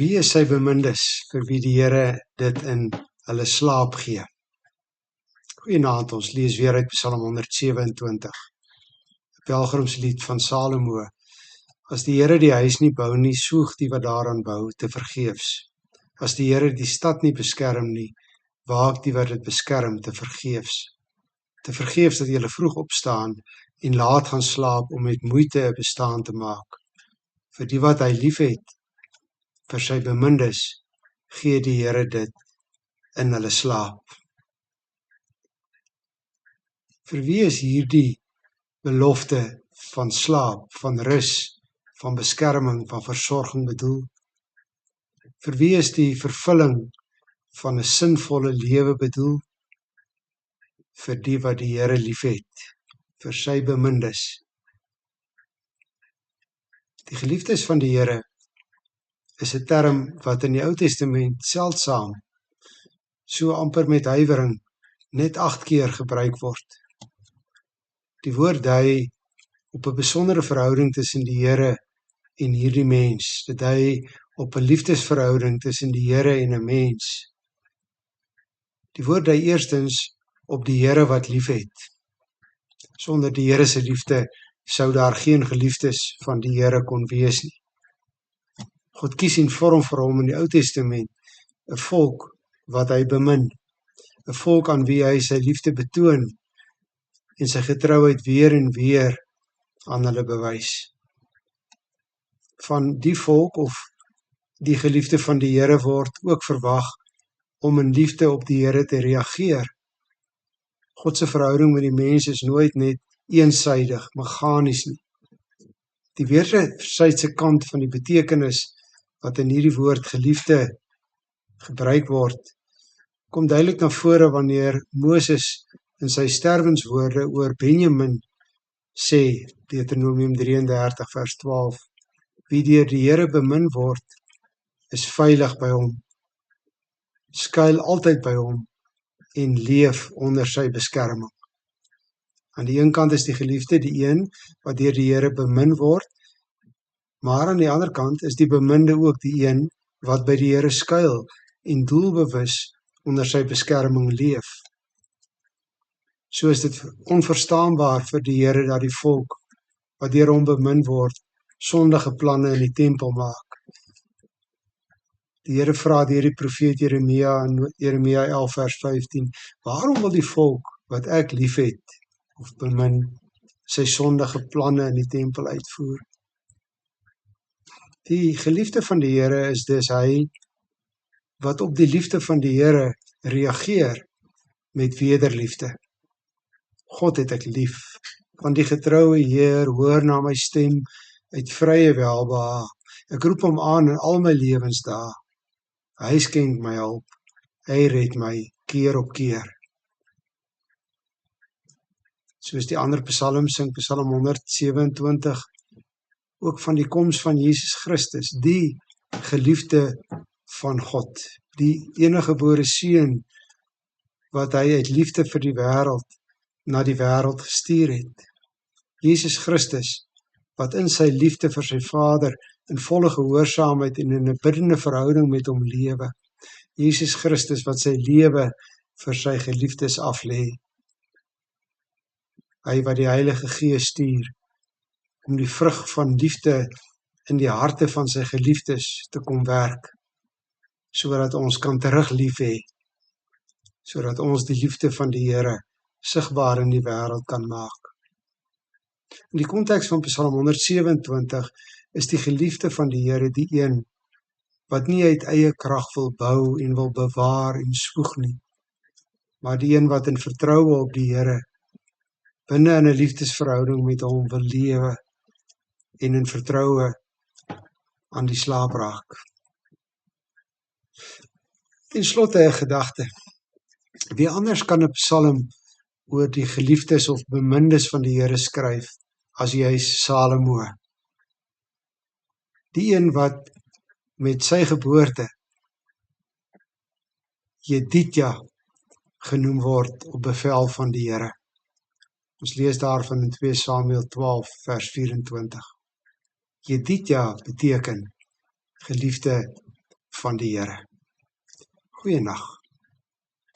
Wie is sy bemindes, vir wie die Here dit in hulle slaap gee? Goeienaand, ons lees weer uit Psalm 127, 'n pelgrimslied van Salomo. As die Here die huis nie bou nie, soeg die wat daaraan bou te vergeefs. As die Here die stad nie beskerm nie, waak die wat dit beskerm te vergeefs. Te vergeefs dat julle vroeg opstaan en laat gaan slaap om met moeite 'n bestaan te maak. Vir die wat hy liefhet, vir sy bemindes, gee die Here dit in hulle slaap. Vir wie is hierdie belofte van slaap, van rus, van beskerming, van versorging bedoel? Vir wie is die vervulling van 'n sinvolle lewe bedoel? Vir die wat die Here liefhet, vir sy bemindes. Die geliefdes van die Here is 'n term wat in die Ou Testament seldsaam, so amper met huiwering, net 8 keer gebruik word. Die woord dui op 'n besondere verhouding tussen die Here en hierdie mens. Dit dui op 'n liefdesverhouding tussen die Here en 'n mens. Die woord dui eerstens op die Here wat liefhet. Sonder die Here se liefde sou daar geen geliefdes van die Here kon wees nie. God kies en vorm vir hom in die Ou Testament 'n volk wat hy bemin, 'n volk aan wie hy sy liefde betoon en sy getrouheid weer en weer aan hulle bewys. Van die volk of die geliefde van die Here word ook verwag om in liefde op die Here te reageer. God se verhouding met die mens is nooit net eensydig, meganies nie. Die wederwysydse kant van die betekenis wat in hierdie woord geliefde gebruik word, kom duidelik na vore wanneer Moses in sy sterwenswoorde oor Benjamin sê, Deuteronomium 33 vers 12, wie deur die Here bemin word, is veilig by hom, skuil altyd by hom en leef onder sy beskerming. Aan die een kant is die geliefde die een wat deur die Here bemin word, maar aan die ander kant is die beminde ook die een wat by die Here skuil en doelbewus onder sy beskerming leef. So is dit onverstaanbaar vir die Here dat die volk wat deur hom bemin word, sondige planne in die tempel maak. Die Here vra deur die profeet Jeremia in Jeremia 11 vers 15, waarom wil die volk wat ek liefhet of bemin sy sondige planne in die tempel uitvoer? Die geliefde van die Here is dus hy wat op die liefde van die Here reageer met wederliefde. God het ek lief, want die getroue Heer hoor na my stem uit vrye welbehae. Ek roep hom aan in al my lewensdae. Hy skenk my hulp, hy red my keer op keer. Soos die ander psalm sing, Psalm 127, ook van die koms van Jesus Christus, die geliefde van God, die eniggebore seun wat hy uit liefde vir die wêreld na die wêreld gestuur het. Jesus Christus, wat in sy liefde vir sy Vader in volle gehoorsaamheid en in 'n biddende verhouding met hom lewe. Jesus Christus wat sy lewe vir sy geliefdes aflê. Hy wat die Heilige Gees stuur om die vrug van liefde in die harte van sy geliefdes te kom werk, sodat ons kan terug lief hê, sodat ons die liefde van die Here sigbaar in die wêreld kan maak. In die konteks van Psalm 127 is die geliefde van die Here die een wat nie uit eie krag wil bou en wil bewaar en spoeg nie, maar die een wat in vertroue op die Here binne in 'n liefdesverhouding met hom wil lewe en in vertroue aan die slaap raak. Ten slotte 'n gedagte. Wie anders kan 'n psalm oor die geliefdes of bemindes van die Here skryf as juis Salomo? Die een wat met sy geboorte Jedidja genoem word op bevel van die Here. Ons lees daarvan in 2 Samuel 12 vers 24. Jedidja beteken geliefde van die Here. Goeienaand.